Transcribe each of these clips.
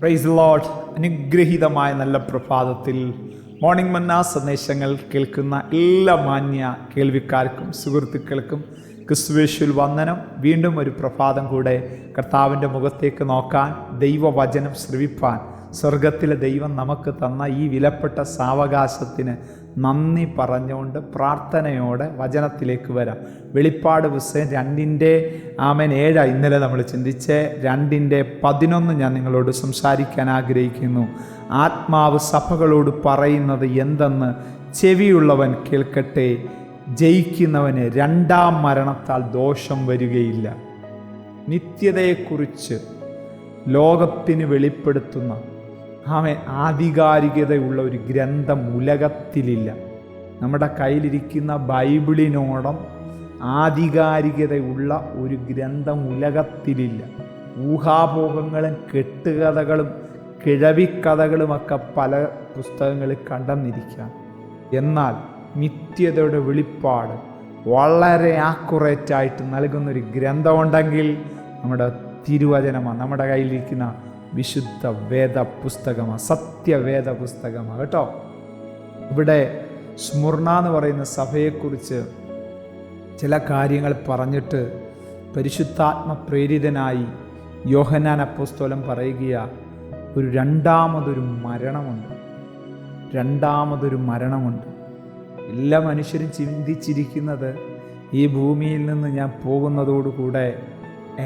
Praise the Lord. അനുഗ്രഹീതമായ നല്ല പ്രഭാതത്തിൽ മോർണിംഗ് മന്ന സന്ദേശങ്ങൾ കേൾക്കുന്ന എല്ലാ മാന്യ കേൾവിക്കാർക്കും സുഹൃത്തുക്കൾക്കും ക്രിസ്തുവേശുവിൽ വന്ദനം. വീണ്ടും ഒരു പ്രഭാതം കൂടെ കർത്താവിൻ്റെ മുഖത്തേക്ക് നോക്കാൻ, ദൈവവചനം ശ്രവിപ്പാൻ സ്വർഗത്തിലെ ദൈവം നമുക്ക് തന്ന ഈ വിലപ്പെട്ട സാവകാശത്തിന് നന്ദി പറഞ്ഞുകൊണ്ട് പ്രാർത്ഥനയോടെ വചനത്തിലേക്ക് വരാം. വെളിപ്പാട് പുസ്തകം 2:7 ഇന്നലെ നമ്മൾ ചിന്തിച്ച് 2:11 ഞാൻ നിങ്ങളോട് സംസാരിക്കാൻ ആഗ്രഹിക്കുന്നു. ആത്മാവ് സഭകളോട് പറയുന്നത് എന്തെന്ന് ചെവിയുള്ളവൻ കേൾക്കട്ടെ. ജയിക്കുന്നവന് രണ്ടാം മരണത്താൽ ദോഷം വരികയില്ല. നിത്യതയെക്കുറിച്ച് ലോകത്തിന് വെളിപ്പെടുത്തുന്ന ആധികാരികതയുള്ള ഒരു ഗ്രന്ഥം ഉലകത്തിലില്ല. നമ്മുടെ കയ്യിലിരിക്കുന്ന ബൈബിളിനോളം ആധികാരികതയുള്ള ഒരു ഗ്രന്ഥം ഉലകത്തിലില്ല. ഊഹാപോഹങ്ങളും കെട്ടുകഥകളും കിഴവിക്കഥകളുമൊക്കെ പല പുസ്തകങ്ങളിൽ കണ്ടെന്നിരിക്കാം. എന്നാൽ നിത്യതയുടെ വെളിപ്പാട് വളരെ ആക്യുറേറ്റായിട്ട് നൽകുന്നൊരു ഗ്രന്ഥമുണ്ടെങ്കിൽ നമ്മുടെ തിരുവചനമാണ്, നമ്മുടെ കയ്യിലിരിക്കുന്ന വിശുദ്ധ വേദ പുസ്തകമാണ്, സത്യവേദ പുസ്തകമാണ് കേട്ടോ. ഇവിടെ സ്മുർണ എന്ന് പറയുന്ന സഭയെക്കുറിച്ച് ചില കാര്യങ്ങൾ പറഞ്ഞിട്ട് പരിശുദ്ധാത്മ പ്രേരിതനായി യോഹന്നാൻ അപ്പോസ്തലൻ പറയുക, രണ്ടാമതൊരു മരണമുണ്ട്. എല്ലാ മനുഷ്യരും ചിന്തിച്ചിരിക്കുന്നത് ഈ ഭൂമിയിൽ നിന്ന് ഞാൻ പോകുന്നതോടുകൂടെ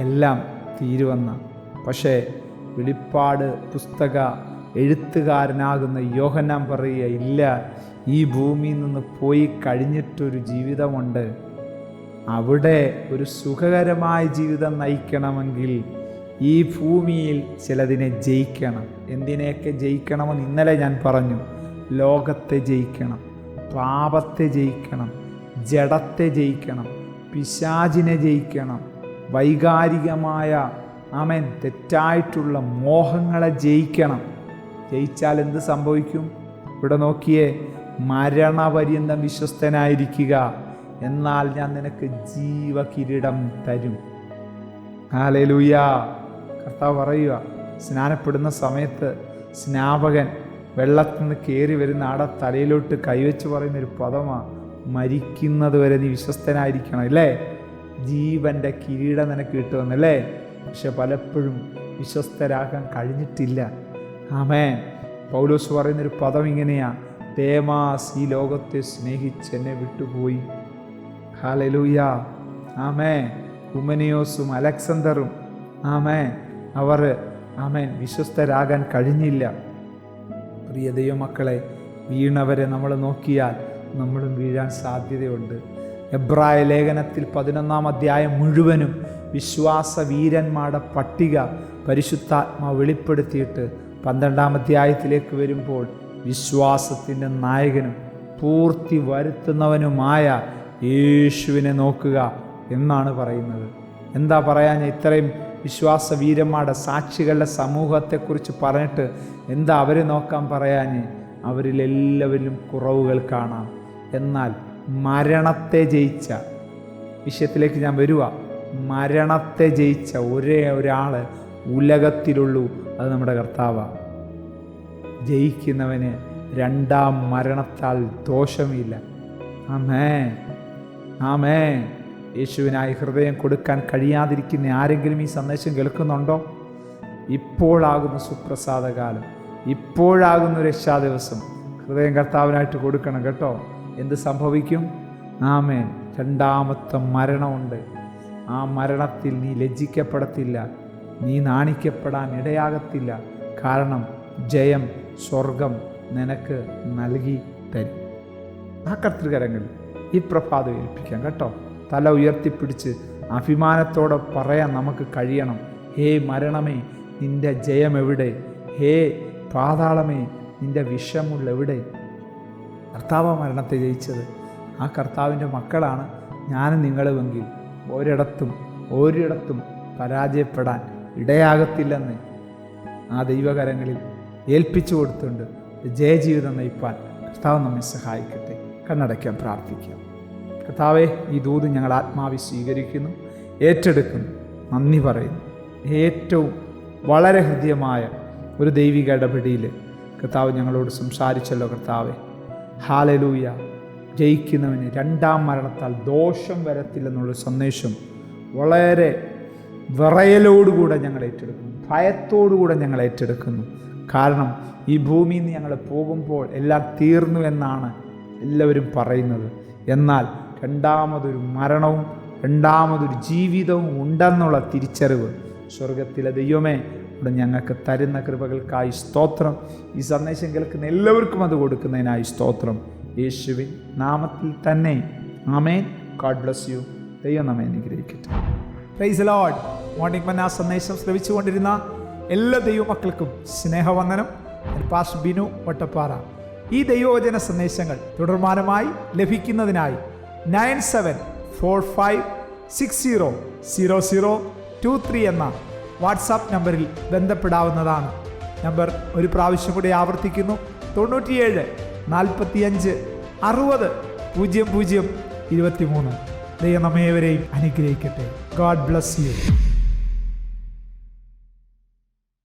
എല്ലാം തീരുവെന്ന. പക്ഷേ വെളിപ്പാട് പുസ്തക എഴുത്തുകാരനാകുന്ന യോഹന്നാൻ പറയുക, ഇല്ല, ഈ ഭൂമിയിൽ നിന്ന് പോയി കഴിഞ്ഞിട്ടൊരു ജീവിതമുണ്ട്. അവിടെ ഒരു സുഖകരമായ ജീവിതം നയിക്കണമെങ്കിൽ ഈ ഭൂമിയിൽ ചിലതിനെ ജയിക്കണം. എന്തിനെയൊക്കെ ജയിക്കണമെന്ന് ഇന്നലെ ഞാൻ പറഞ്ഞു. ലോകത്തെ ജയിക്കണം, പാപത്തെ ജയിക്കണം, ജഡത്തെ ജയിക്കണം, പിശാചിനെ ജയിക്കണം, വൈകാരികമായ തെറ്റായിട്ടുള്ള മോഹങ്ങളെ ജയിക്കണം. ജയിച്ചാൽ എന്ത് സംഭവിക്കും? ഇവിടെ നോക്കിയേ, മരണപര്യന്തം വിശ്വസ്തനായിരിക്കുക, എന്നാൽ ഞാൻ നിനക്ക് ജീവകിരീടം തരും. ഹല്ലേലൂയ. കർത്താവ് പറയുക, സ്നാനപ്പെടുന്ന സമയത്ത് സ്നാപകൻ വെള്ളത്തിൽ നിന്ന് കയറി വരുന്ന ആടെ തലയിലോട്ട് കൈവച്ച് പറയുന്നൊരു പദമാണ്, മരിക്കുന്നത് വരെ നീ വിശ്വസ്തനായിരിക്കണം, അല്ലേ? ജീവൻ്റെ കിരീടം നിനക്ക് കിട്ടുമെന്നല്ലേ? പക്ഷെ പലപ്പോഴും വിശ്വസ്തരാകാൻ കഴിഞ്ഞിട്ടില്ല. ആമേൻ. പൗലോസ് പറയുന്നൊരു പദം ഇങ്ങനെയാ, ദേമാസ് ഈ ലോകത്തെ സ്നേഹിച്ച് എന്നെ വിട്ടുപോയി. ഹല്ലേലൂയ. ആമേൻ. ഹുമനിയോസും അലക്സാണ്ടറും അവർ വിശ്വസ്തരാകാൻ കഴിഞ്ഞില്ല. പ്രിയ ദൈവമക്കളെ, വീണവരെ നമ്മൾ നോക്കിയാൽ നമ്മളും വീഴാൻ സാധ്യതയുണ്ട്. എബ്രായ ലേഖനത്തിൽ 11 അധ്യായം മുഴുവനും വിശ്വാസ വീരന്മാരുടെ പട്ടിക പരിശുദ്ധാത്മാവ് വെളിപ്പെടുത്തിയിട്ട് 12 അധ്യായത്തിലേക്ക് വരുമ്പോൾ വിശ്വാസത്തിൻ്റെ നായകനും പൂർത്തി വരുത്തുന്നവനുമായ യേശുവിനെ നോക്കുക എന്നാണ് പറയുന്നത്. എന്താ പറയാൻ ഇത്രയും വിശ്വാസ വീരന്മാരുടെ സാക്ഷികളുടെ സമൂഹത്തെക്കുറിച്ച് പറഞ്ഞിട്ട് എന്താ അവരെ നോക്കാൻ പറയാൻ? അവരിലെല്ലാവരിലും കുറവുകൾ കാണാം. എന്നാൽ മരണത്തെ ജയിച്ച, വിഷയത്തിലേക്ക് ഞാൻ വരുക, മരണത്തെ ജയിച്ച ഒരേ ഒരാൾ ഉലകത്തിലുള്ളൂ, അത് നമ്മുടെ കർത്താവാണ്. ജയിക്കുന്നവന് രണ്ടാം മരണത്താൽ ദോഷമില്ല. ആമേൻ, ആമേൻ. യേശുവിനായി ഹൃദയം കൊടുക്കാൻ കഴിയാതിരിക്കുന്ന ആരെങ്കിലും ഈ സന്ദേശം കേൾക്കുന്നുണ്ടോ? ഇപ്പോഴാകുന്ന സുപ്രസാദകാലം, ഇപ്പോഴാകുന്ന രക്ഷാദിവസം ഹൃദയം കർത്താവിനായിട്ട് കൊടുക്കണം കേട്ടോ. എന്ത് സംഭവിക്കും? ആമേൻ. രണ്ടാമത്തെ മരണമുണ്ട്. ആ മരണത്തിൽ നീ ലജ്ജിക്കപ്പെടത്തില്ല, നീ നാണിക്കപ്പെടാൻ ഇടയാകത്തില്ല. കാരണം ജയം സ്വർഗം നിനക്ക് നൽകി തരും. ആ കർത്തൃകരങ്ങളിൽ ഈ പ്രഭാതം ഏൽപ്പിക്കാം കേട്ടോ. തല ഉയർത്തിപ്പിടിച്ച് അഭിമാനത്തോടെ പറയാൻ നമുക്ക് കഴിയണം, ഹേ മരണമേ, നിന്റെ ജയം എവിടെ? ഹേ പാതാളമേ, നിന്റെ വിഷമുള്ള എവിടെ? കർത്താവ് മരണത്തെ ജയിച്ചത്. ആ കർത്താവിൻ്റെ മക്കളാണ് ഞാനും നിങ്ങളുമെങ്കിൽ ഒരിടത്തും പരാജയപ്പെടാൻ ഇടയാകത്തില്ലെന്ന് ആ ദൈവകരങ്ങളിൽ ഏൽപ്പിച്ചു കൊടുത്തുകൊണ്ട് ജയജീവിതം നയിപ്പാൻ കർത്താവ് നമ്മെ സഹായിക്കട്ടെ. കണ്ണടയ്ക്കാൻ പ്രാർത്ഥിക്കാം. കർത്താവേ, ഈ ദൂത് ഞങ്ങൾ ആത്മാവി സ്വീകരിക്കുന്നു, ഏറ്റെടുക്കുന്നു, നന്ദി പറയുന്നു. ഏറ്റവും വളരെ ഹൃദ്യമായ ഒരു ദൈവിക ഇടപെടിയിൽ കർത്താവ് ഞങ്ങളോട് സംസാരിച്ചല്ലോ കർത്താവെ. ഹല്ലേലൂയ. ജയിക്കുന്നവന് രണ്ടാം മരണത്താൽ ദോഷം വരത്തില്ലെന്നുള്ള സന്ദേശം വളരെ വിറയലോടുകൂടെ ഞങ്ങൾ ഏറ്റെടുക്കുന്നു, ഭയത്തോടുകൂടെ ഞങ്ങൾ ഏറ്റെടുക്കുന്നു. കാരണം ഈ ഭൂമിയിൽ നിന്ന് ഞങ്ങൾ പോകുമ്പോൾ എല്ലാം തീർന്നു എന്നാണ് എല്ലാവരും പറയുന്നത്. എന്നാൽ രണ്ടാമതൊരു മരണവും രണ്ടാമതൊരു ജീവിതവും ഉണ്ടെന്നുള്ള തിരിച്ചറിവ് സ്വർഗത്തിലെ ദൈവമേ ഇവിടെ ഞങ്ങൾക്ക് തരുന്ന കൃപകൾക്കായി സ്തോത്രം. ഈ സന്ദേശം കേൾക്കുന്ന എല്ലാവർക്കും അത് കൊടുക്കുന്നതിനായി സ്തോത്രം. യേശുവിൻ നാമത്തിൽ തന്നെ ആമേൻ. God bless you. ദൈവം നമ്മെ അനുഗ്രഹിക്കട്ടെ. Praise the Lord. മോർണിംഗ് മന്ന സന്ദേശം ശ്രവിച്ചുകൊണ്ടിരുന്ന എല്ലാ ദൈവമക്കൾക്കും സ്നേഹവന്ദനം. പാസ്റ്റർ ബിനു വട്ടപ്പാറ. ഈ ദൈവവചന സന്ദേശങ്ങൾ തുടർമാനമായി ലഭിക്കുന്നതിനായി 9745600023 എന്ന വാട്സാപ്പ് നമ്പറിൽ ബന്ധപ്പെടാവുന്നതാണ്. നമ്പർ ഒരു പ്രാവശ്യം കൂടി ആവർത്തിക്കുന്നു: 97 45 60 00 23. ദൈവം നമ്മേവരെയും അനുഗ്രഹിക്കട്ടെ. God bless you.